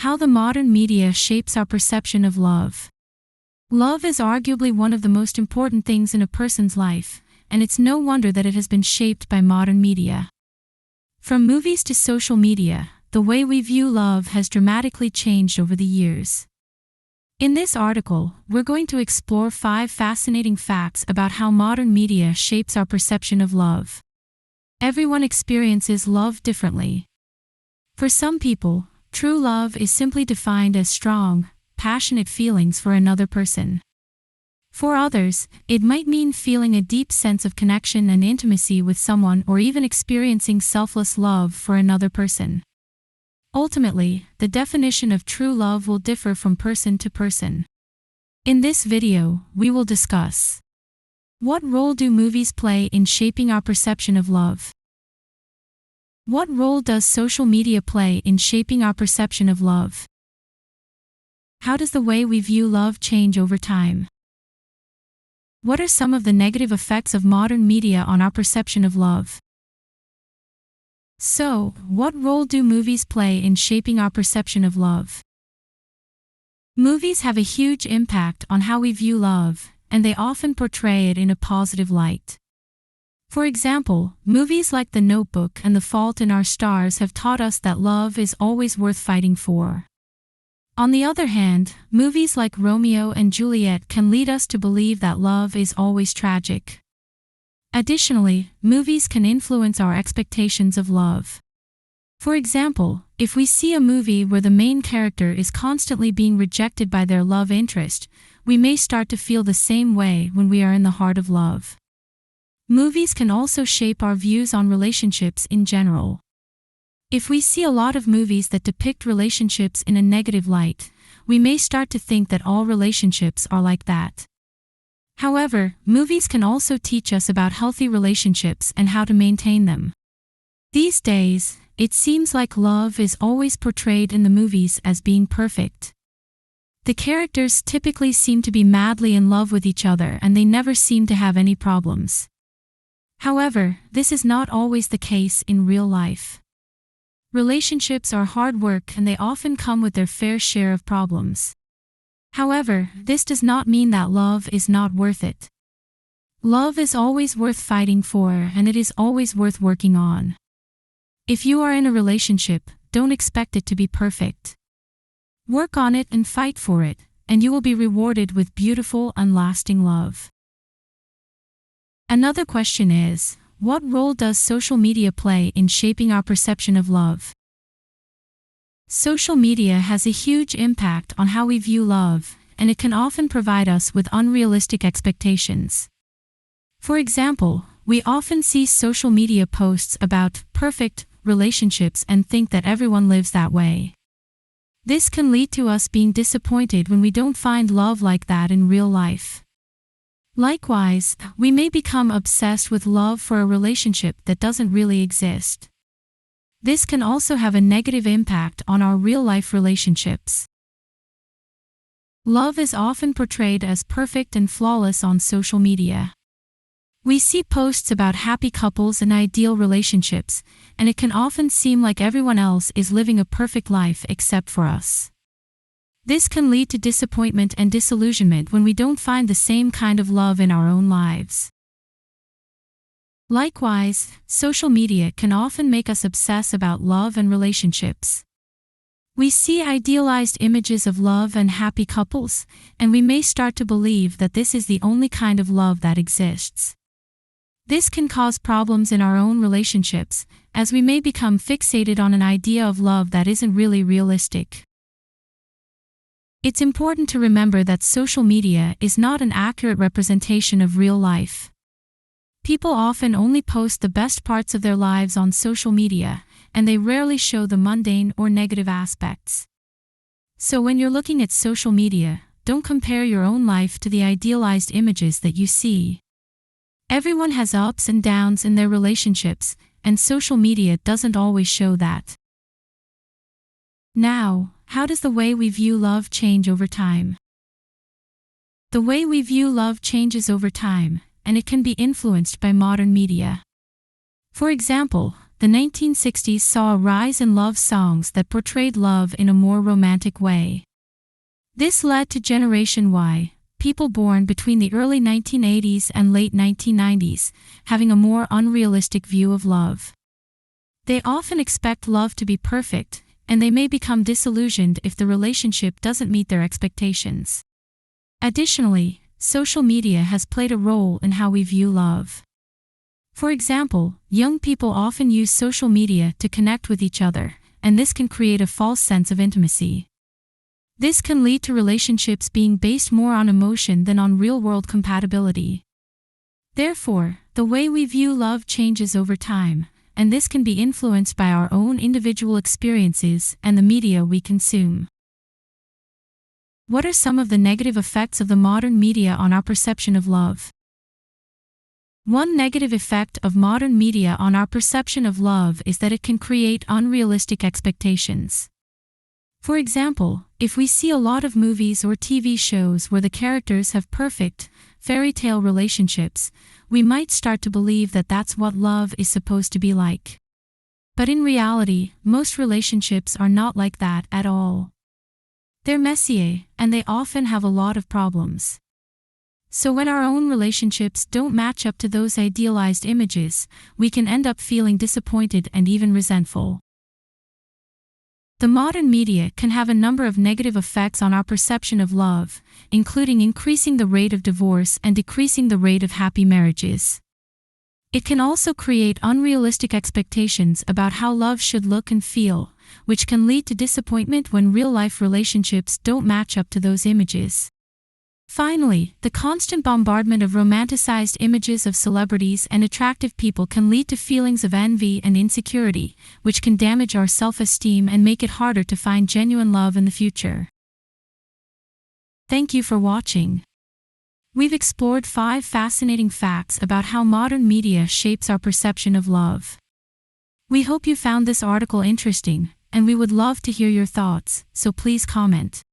How the modern media shapes our perception of love. Love is arguably one of the most important things in a person's life, and it's no wonder that it has been shaped by modern media. From movies to social media, the way we view love has dramatically changed over the years. In this article, we're going to explore 5 fascinating facts about how modern media shapes our perception of love. Everyone experiences love differently. For some people, true love is simply defined as strong, passionate feelings for another person. For others, it might mean feeling a deep sense of connection and intimacy with someone, or even experiencing selfless love for another person. Ultimately, the definition of true love will differ from person to person. In this video, we will discuss: what role do movies play in shaping our perception of love? What role does social media play in shaping our perception of love? How does the way we view love change over time? What are some of the negative effects of modern media on our perception of love? So, what role do movies play in shaping our perception of love? Movies have a huge impact on how we view love, and they often portray it in a positive light. For example, movies like The Notebook and The Fault in Our Stars have taught us that love is always worth fighting for. On the other hand, movies like Romeo and Juliet can lead us to believe that love is always tragic. Additionally, movies can influence our expectations of love. For example, if we see a movie where the main character is constantly being rejected by their love interest, we may start to feel the same way when we are in the heart of love. Movies can also shape our views on relationships in general. If we see a lot of movies that depict relationships in a negative light, we may start to think that all relationships are like that. However, movies can also teach us about healthy relationships and how to maintain them. These days, it seems like love is always portrayed in the movies as being perfect. The characters typically seem to be madly in love with each other, and they never seem to have any problems. However, this is not always the case in real life. Relationships are hard work, and they often come with their fair share of problems. However, this does not mean that love is not worth it. Love is always worth fighting for, and it is always worth working on. If you are in a relationship, don't expect it to be perfect. Work on it and fight for it, and you will be rewarded with beautiful and lasting love. Another question is, what role does social media play in shaping our perception of love? Social media has a huge impact on how we view love, and it can often provide us with unrealistic expectations. For example, we often see social media posts about perfect relationships and think that everyone lives that way. This can lead to us being disappointed when we don't find love like that in real life. Likewise, we may become obsessed with love for a relationship that doesn't really exist. This can also have a negative impact on our real-life relationships. Love is often portrayed as perfect and flawless on social media. We see posts about happy couples and ideal relationships, and it can often seem like everyone else is living a perfect life except for us. This can lead to disappointment and disillusionment when we don't find the same kind of love in our own lives. Likewise, social media can often make us obsess about love and relationships. We see idealized images of love and happy couples, and we may start to believe that this is the only kind of love that exists. This can cause problems in our own relationships, as we may become fixated on an idea of love that isn't really realistic. It's important to remember that social media is not an accurate representation of real life. People often only post the best parts of their lives on social media, and they rarely show the mundane or negative aspects. So when you're looking at social media, don't compare your own life to the idealized images that you see. Everyone has ups and downs in their relationships, and social media doesn't always show that. Now, how does the way we view love change over time? The way we view love changes over time, and it can be influenced by modern media. For example, the 1960s saw a rise in love songs that portrayed love in a more romantic way. This led to Generation Y, people born between the early 1980s and late 1990s, having a more unrealistic view of love. They often expect love to be perfect, and they may become disillusioned if the relationship doesn't meet their expectations. Additionally, social media has played a role in how we view love. For example, young people often use social media to connect with each other, and this can create a false sense of intimacy. This can lead to relationships being based more on emotion than on real-world compatibility. Therefore, the way we view love changes over time, and this can be influenced by our own individual experiences and the media we consume. What are some of the negative effects of the modern media on our perception of love? One negative effect of modern media on our perception of love is that it can create unrealistic expectations. For example, if we see a lot of movies or TV shows where the characters have perfect, fairy tale relationships, we might start to believe that that's what love is supposed to be like. But in reality, most relationships are not like that at all. They're messy, and they often have a lot of problems. So when our own relationships don't match up to those idealized images, we can end up feeling disappointed and even resentful. The modern media can have a number of negative effects on our perception of love, including increasing the rate of divorce and decreasing the rate of happy marriages. It can also create unrealistic expectations about how love should look and feel, which can lead to disappointment when real-life relationships don't match up to those images. Finally, the constant bombardment of romanticized images of celebrities and attractive people can lead to feelings of envy and insecurity, which can damage our self-esteem and make it harder to find genuine love in the future. Thank you for watching. We've explored 5 fascinating facts about how modern media shapes our perception of love. We hope you found this article interesting, and we would love to hear your thoughts, so please comment.